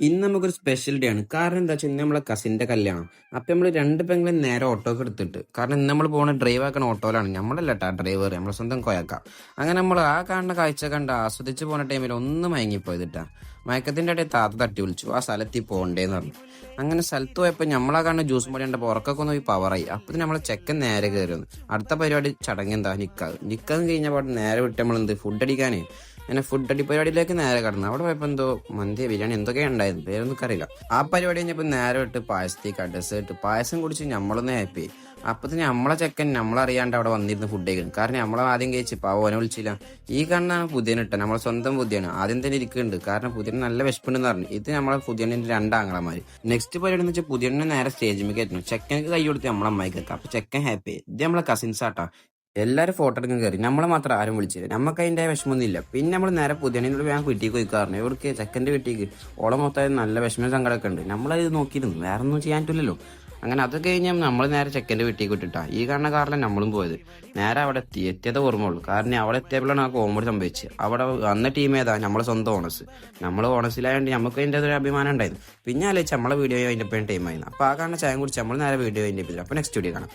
ഇന്ന് നമുക്കൊരു special day ആണ്. കാരണം എന്താ വെച്ചാൽ ഇന്ന് നമ്മളെ കസിന്റെ കല്യാണം. അപ്പൊ നമ്മള് രണ്ട് പെങ്ങളും നേരെ ഓട്ടോക്ക് എടുത്തിട്ട്, കാരണം ഇന്ന് നമ്മൾ പോണ ഡ്രൈവ് ആക്കണ ഓട്ടോയിലാണ്. നമ്മളല്ല കേട്ടാ ഡ്രൈവർ, നമ്മളെ സ്വന്തം കൊയക്കാം. അങ്ങനെ നമ്മൾ ആ കാണുന്ന കാഴ്ച കണ്ട് ആസ്വദിച്ച് പോണ ടൈമിൽ ഒന്ന് മയങ്ങിപ്പോയത് കേട്ടാ. മയക്കത്തിന്റെ ഇടയിൽ താത്ത തട്ടി വിളിച്ചു ആ സ്ഥലത്തിൽ പോകണ്ടേന്ന് പറഞ്ഞു. അങ്ങനെ സ്ഥലത്ത് പോയപ്പോൾ നമ്മളാ കാണുന്ന ജ്യൂസ് പൊടി കണ്ട പുറക്കൊക്കെ ഒന്ന് പോയി പവറായി. അപ്പൊ നമ്മളെ ചെക്കൻ നേരെ കയറി വന്നു. അടുത്ത പരിപാടി ചടങ്ങ് എന്താ, നിക്കാഹ് കഴിഞ്ഞ പാട് നേരെ വിട്ട് നമ്മളെന്ത് ഫുഡ് അടിക്കാനേ. അങ്ങനെ ഫുഡ് അടി പരിപാടിയിലേക്ക് നേരെ കടന്നു. അവിടെ പോയപ്പോൾ എന്തോ മന്തി ബിരിയാണി എന്തൊക്കെയാണ് ഉണ്ടായിരുന്നു, പേരൊന്നും അറിയില്ല. ആ പരിപാടി കഴിഞ്ഞപ്പോൾ നേരെ വിട്ട് പായസത്തേക്ക് ഡെസേർട്ട് പായസം കുടിച്ച് നമ്മളൊന്ന് ഹാപ്പി. അപ്പത്തിന് നമ്മളെ ചെക്കൻ നമ്മളറിയാണ്ട് അവിടെ വന്നിരുന്ന് ഫുഡ് കഴിക്കും. കാരണം നമ്മളെ ആദ്യം കഴിച്ച് ഓനെ വിളിച്ചില്ല. ഈ കണ്ണാണ് പുതിയനിട്ട, നമ്മളെ സ്വന്തം പുതിയാണ്. ആദ്യം തന്നെ ഇരിക്കുന്നുണ്ട്, കാരണം പുതിയന് നല്ല വിശപ്പുണ്ടെന്ന് പറഞ്ഞു. ഇത് നമ്മളെ പുതിയണിന്റെ രണ്ടാങ്ങളമാര്. നെക്സ്റ്റ് പരിപാടി എന്ന് വെച്ചാൽ പുതിയനെ നേരെ സ്റ്റേജിൽ കയറ്റുന്നു. ചെക്കനക്ക് കൈ കൊടുത്ത് നമ്മളെ അമ്മായി കേൾക്കാം. അപ്പൊ ചെക്കൻ ഹാപ്പി. ഇത് നമ്മളെ കസിൻസ് ആട്ടാ. എല്ലാവരും ഫോട്ടോ എടുക്കാൻ കയറി, നമ്മളെ മാത്രം ആരും വിളിച്ചില്ല. നമുക്ക് അതിന്റെ വിഷമമൊന്നും ഇല്ല. പിന്നെ നമ്മൾ നേരെ പുതിയനോട് ഞാൻ വീട്ടിലേക്ക് പോയിക്കാറുണ്ട്. ഇവർക്ക് ചെക്കൻ്റെ വീട്ടിലേക്ക് ഓളം മൊത്തം നല്ല വിഷമം സങ്കടമൊക്കെ ഉണ്ട്. നമ്മളത് നോക്കിയിരുന്നു, വേറെ ഒന്നും ചെയ്യാൻ പറ്റില്ലല്ലോ. അങ്ങനെ അതൊക്കെ കഴിഞ്ഞാൽ നമ്മൾ നേരെ ചെക്കൻ്റെ വീട്ടിലേക്ക് വിട്ടിട്ടാ ഈ കാണുന്ന കാറിലാണ് നമ്മളും പോയത്. നേരെ അവിടെ എത്തിയത് ഓർമ്മയുള്ളൂ. കാരണം അവിടെ എത്തിയപ്പോഴാണ് ആ കോമഡി സംഭവിച്ചത്. അവിടെ വന്ന ടീം ഏതാ, നമ്മളെ സ്വന്തം ഓണേഴ്സ്. നമ്മൾ ഓണേഴ്സിലായതുകൊണ്ട് നമുക്ക് അതിൻ്റെ ഒരു അഭിമാനം ഉണ്ടായിരുന്നു. പിന്നെ ആലോചിച്ച് നമ്മളെ വീഡിയോ അതിൻ്റെ ടൈം ആയിരുന്നു. അപ്പോൾ ആ കാണുന്ന ചായം കുടിച്ച് നമ്മൾ നേരെ വീഡിയോ അതിൻ്റെ അപ്പോൾ നെക്സ്റ്റ് വീഡിയോ കാണാം.